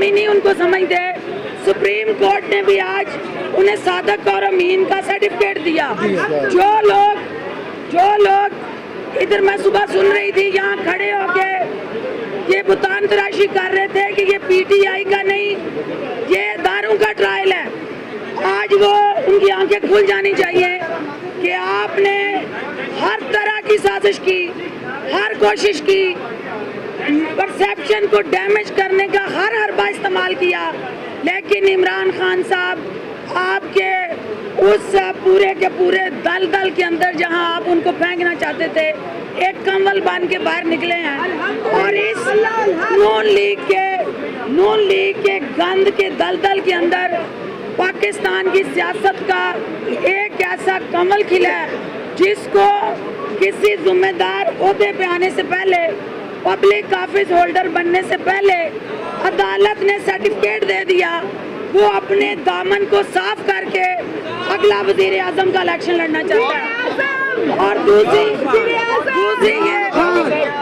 ही नहीं उनको समझते। सुप्रीम कोर्ट ने भी आज उन्हें सादक और अमीन का सर्टिफिकेट दिया। जो लोग इधर मैं सुबह सुन रही थी यहाँ खड़े होके ये बुतान तराशी कर रहे थे कि ये पीटीआई का नहीं, ये दारू का ट्रायल है। आज वो उनकी आंखें खुल जानी चाहिए कि आपने हर तरह की साजिश की, हर कोशिश की, परसेप्शन को डैमेज करने का हर हरबा इस्तेमाल किया, लेकिन इमरान खान साहब आपके उस पूरे के पूरे दलदल के अंदर जहां आप उनको फेंकना चाहते थे, एक कंवल बन के बाहर निकले हैं। और इस नून लीग के गंद के दलदल के अंदर पाकिस्तान की सियासत का एक ऐसा कमल खिला है जिसको किसी जिम्मेदार ओहदे पे आने से पहले, पब्लिक ऑफिस होल्डर बनने से पहले अदालत ने सर्टिफिकेट दे दिया। वो अपने दामन को साफ करके अगला वजीर आजम का इलेक्शन लड़ना चाहता है। और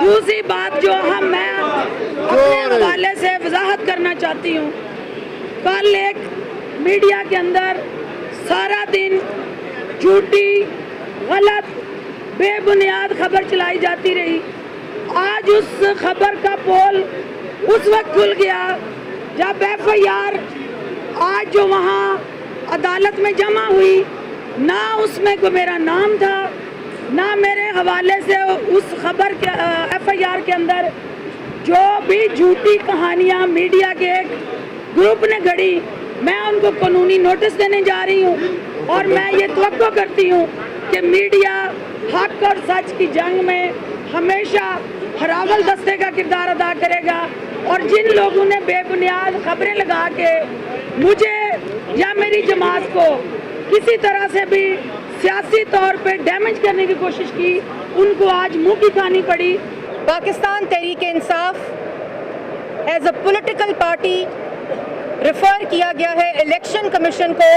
दूसरी बात जो मैं अपने हवाले से वजाहत करना चाहती हूँ, कल एक मीडिया के अंदर सारा दिन झूठी, गलत, बेबुनियाद खबर चलाई जाती रही। आज उस खबर का पोल उस वक्त खुल गया जब FIR आज जो वहाँ अदालत में जमा हुई, ना उसमें कोई मेरा नाम था, ना मेरे हवाले से उस खबर के FIR के अंदर जो भी झूठी कहानियाँ मीडिया के एक ग्रुप ने गढ़ी, मैं उनको कानूनी नोटिस देने जा रही हूँ। और मैं ये तवक्को करती हूँ कि मीडिया हक और सच की जंग में हमेशा हरावल दस्ते का किरदार अदा करेगा। और जिन लोगों ने बेबुनियाद खबरें लगा के मुझे या मेरी जमात को किसी तरह से भी सियासी तौर पे डैमेज करने की कोशिश की, उनको आज मुंह की खानी पड़ी। Pakistan Tehreek-e-Insaf as a political party refer किया गया है इलेक्शन कमीशन को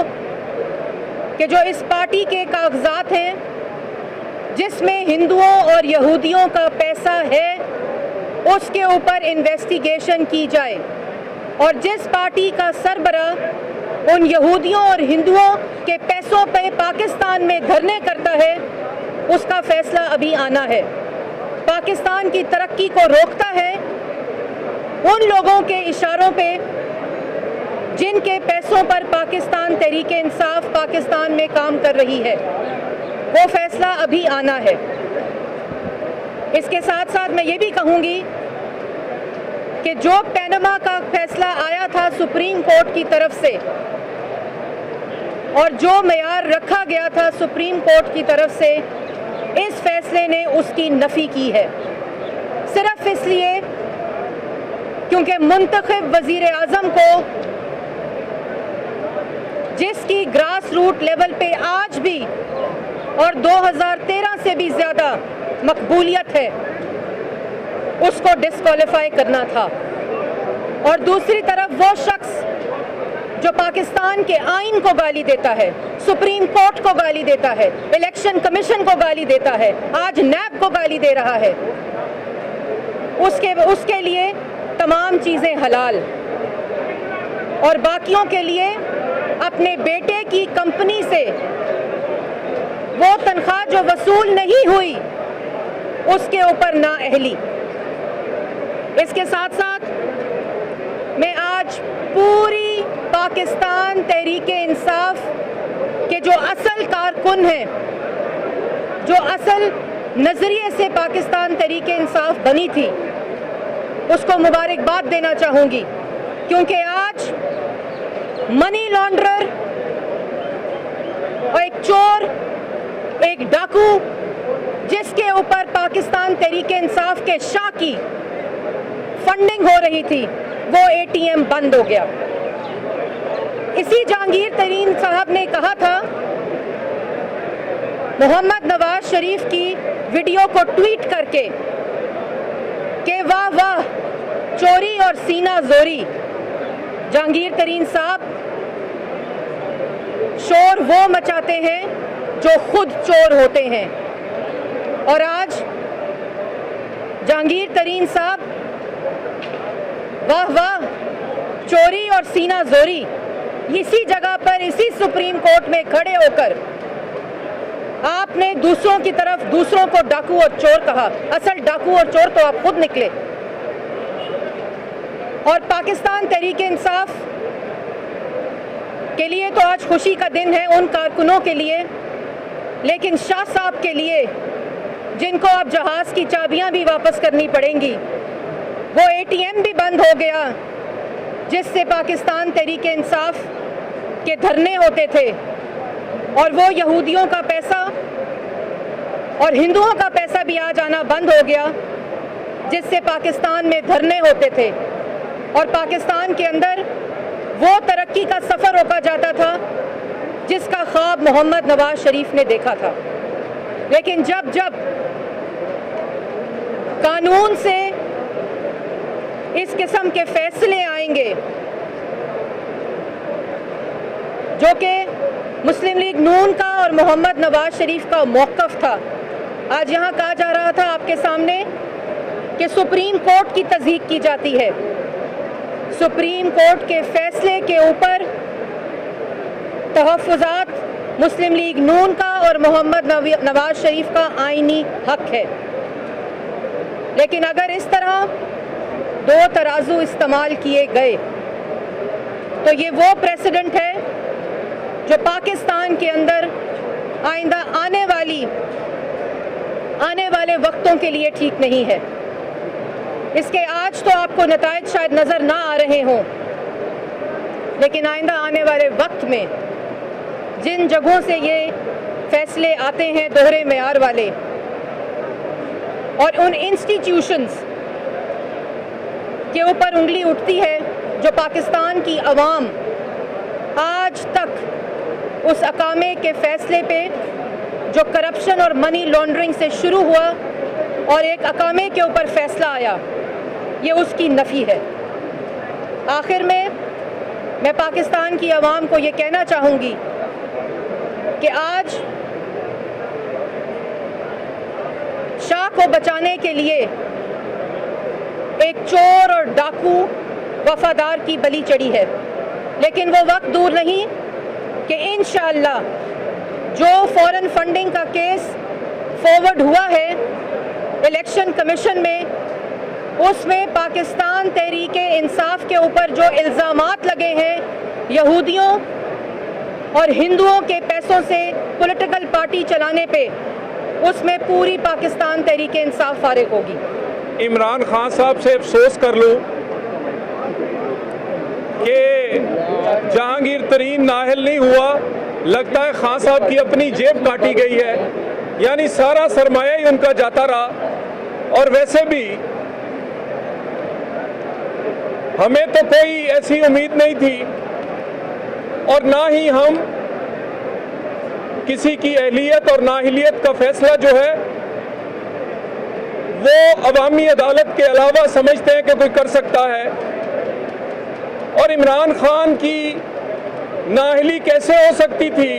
कि जो इस पार्टी के कागजात हैं जिसमें हिंदुओं और यहूदियों का पैसा है उसके ऊपर इन्वेस्टिगेशन की जाए। और जिस पार्टी का सरबराह उन यहूदियों और हिंदुओं के पैसों पे पाकिस्तान में धरने करता है, उसका फैसला अभी आना है। पाकिस्तान की तरक्की को रोकता है उन लोगों के इशारों पे जिनके पैसों पर पाकिस्तान तहरीक-ए-इंसाफ पाकिस्तान में काम कर रही है, वो फैसला अभी आना है। इसके साथ साथ मैं ये भी कहूँगी कि जो पैनामा का फैसला आया था सुप्रीम कोर्ट की तरफ से और जो मेयार रखा गया था सुप्रीम कोर्ट की तरफ से, इस फैसले ने उसकी नफी की है, सिर्फ इसलिए क्योंकि मुंतखब वजीर आजम को जिसकी ग्रास रूट लेवल पे आज भी और 2013 से भी ज़्यादा मकबूलियत है, उसको डिस्क्वालीफाई करना था। और दूसरी तरफ वो शख्स जो पाकिस्तान के आइन को गाली देता है, सुप्रीम कोर्ट को गाली देता है, इलेक्शन कमीशन को गाली देता है, आज नैब को गाली दे रहा है, उसके लिए तमाम चीज़ें हलाल और बाकियों के लिए अपने बेटे की कंपनी से वो तनख्वाह जो वसूल नहीं हुई उसके ऊपर नाअहली। इसके साथ साथ मैं आज पूरी पाकिस्तान तहरीक-ए-इंसाफ के जो असल कारकुन हैं, जो असल नज़रिए से पाकिस्तान तहरीक-ए-इंसाफ बनी थी, उसको मुबारकबाद देना चाहूँगी, क्योंकि आज मनी लॉन्ड्रर और एक चोर, एक डाकू जिसके ऊपर पाकिस्तान तहरीक-ए-इंसाफ के शाह की फंडिंग हो रही थी, वो ATM बंद हो गया। इसी जहांगीर तरीन साहब ने कहा था मोहम्मद नवाज शरीफ की वीडियो को ट्वीट करके कि वाह वाह चोरी और सीना जोरी। जहांगीर तरीन साहब शोर वो मचाते हैं जो खुद चोर होते हैं। और आज जहांगीर तरीन साहब वाह वाह चोरी और सीना जोरी, इसी जगह पर, इसी सुप्रीम कोर्ट में खड़े होकर आपने दूसरों की तरफ दूसरों को डाकू और चोर कहा। असल डाकू और चोर तो आप खुद निकले। और पाकिस्तान तहरीक इंसाफ के लिए तो आज खुशी का दिन है, उन कारकुनों के लिए, लेकिन शाह साहब के लिए, जिनको अब जहाज की चाबियां भी वापस करनी पड़ेंगी, वो एटीएम भी बंद हो गया जिससे पाकिस्तान तहरीक इंसाफ के धरने होते थे, और वो यहूदियों का पैसा और हिंदुओं का पैसा भी आ जाना बंद हो गया जिससे पाकिस्तान में धरने होते थे और पाकिस्तान के अंदर वो तरक्की का सफ़र रोका जाता था जिसका ख्वाब मोहम्मद नवाज शरीफ ने देखा था। लेकिन जब जब कानून से इस किस्म के फैसले आएंगे जो कि मुस्लिम लीग नून का और मोहम्मद नवाज शरीफ का मौक़िफ़ था, आज यहाँ कहा जा रहा था आपके सामने कि सुप्रीम कोर्ट की तस्दीक की जाती है। सुप्रीम कोर्ट के फैसले के ऊपर तहफ़्फ़ुज़ात मुस्लिम लीग नून का और मोहम्मद नवाज शरीफ का आईनी हक है। लेकिन अगर इस तरह दो तराजू इस्तेमाल किए गए तो ये वो प्रेसिडेंट है जो पाकिस्तान के अंदर आइंदा आने वाले वक्तों के लिए ठीक नहीं है। इसके आज तो आपको नताइज शायद नज़र ना आ रहे हों, लेकिन आइंदा आने वाले वक्त में जिन जगहों से ये फैसले आते हैं दोहरे मेयार वाले, और उन इंस्टीट्यूशंस के ऊपर उंगली उठती है जो पाकिस्तान की अवाम आज तक उस अकामे के फैसले पे जो करप्शन और मनी लॉन्ड्रिंग से शुरू हुआ और एक अकामे के ऊपर फैसला आया, ये उसकी नफ़ी है। आखिर में मैं पाकिस्तान की अवाम को ये कहना चाहूँगी कि आज शाह को बचाने के लिए एक चोर और डाकू वफादार की बलि चढ़ी है, लेकिन वो वक्त दूर नहीं कि इंशाअल्लाह जो फॉरेन फंडिंग का केस फॉरवर्ड हुआ है इलेक्शन कमीशन में, उसमें पाकिस्तान तहरीक इंसाफ के ऊपर जो इल्ज़ामात लगे हैं यहूदियों और हिंदुओं के पैसों से पॉलिटिकल पार्टी चलाने पे, उसमें पूरी पाकिस्तान तहरीक इंसाफ फारिग होगी। इमरान खान साहब से अफसोस कर लूं कि जहांगीर तरीन नाअहल नहीं हुआ, लगता है खान साहब की अपनी जेब काटी गई है, यानी सारा सरमाया ही उनका जाता रहा। और वैसे भी हमें तो कोई ऐसी उम्मीद नहीं थी और ना ही हम किसी की अहलियत और नाअहलियत का फैसला जो है वो अवामी अदालत के अलावा समझते हैं कि कोई कर सकता है। और इमरान खान की नाअहली कैसे हो सकती थी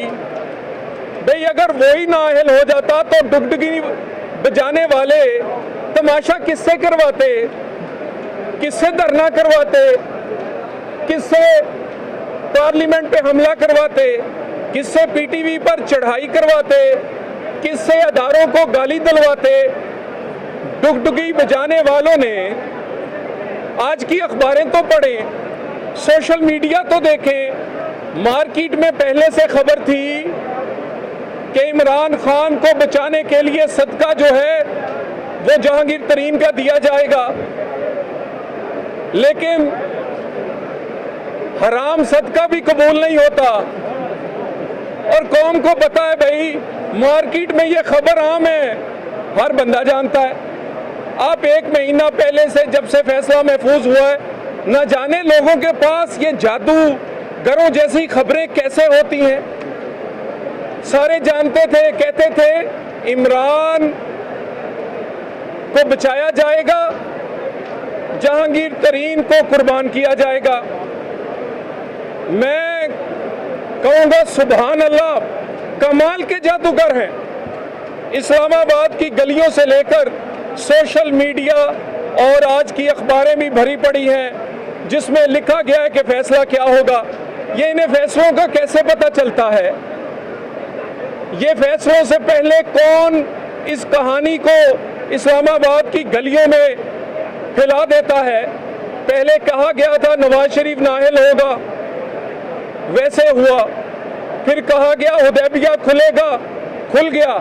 भाई? अगर वही नाअहल हो जाता तो डुगडुगी बजाने वाले तमाशा किससे करवाते, किससे धरना करवाते, किससे पार्लियामेंट पे हमला करवाते, किससे पीटीवी पर चढ़ाई करवाते, किससे अदारों को गाली दिलवाते? डुगडुगी बजाने वालों ने आज की अखबारें तो पढ़ें, सोशल मीडिया तो देखें, मार्केट में पहले से खबर थी कि इमरान खान को बचाने के लिए सदका जो है वो जहांगीर तरीन का दिया जाएगा। लेकिन हराम सदका भी कबूल नहीं होता और कौम को पता है भाई, मार्केट में ये खबर आम है, हर बंदा जानता है। आप एक महीना पहले से जब से फैसला महफूज हुआ है, न जाने लोगों के पास ये जादूगरों जैसी खबरें कैसे होती हैं। सारे जानते थे, कहते थे इमरान को बचाया जाएगा, जहांगीर तरीन को कुर्बान किया जाएगा। मैं कहूँगा सुभान अल्लाह, कमाल के जादूगर हैं। इस्लामाबाद की गलियों से लेकर सोशल मीडिया और आज की अखबारें भी भरी पड़ी हैं जिसमें लिखा गया है कि फैसला क्या होगा। ये इन्हें फैसलों का कैसे पता चलता है? ये फैसलों से पहले कौन इस कहानी को इस्लामाबाद की गलियों में फैला देता है? पहले कहा गया था नवाज शरीफ नाअहल होगा, वैसे हुआ। फिर कहा गया हुदैबिया खुलेगा, खुल गया।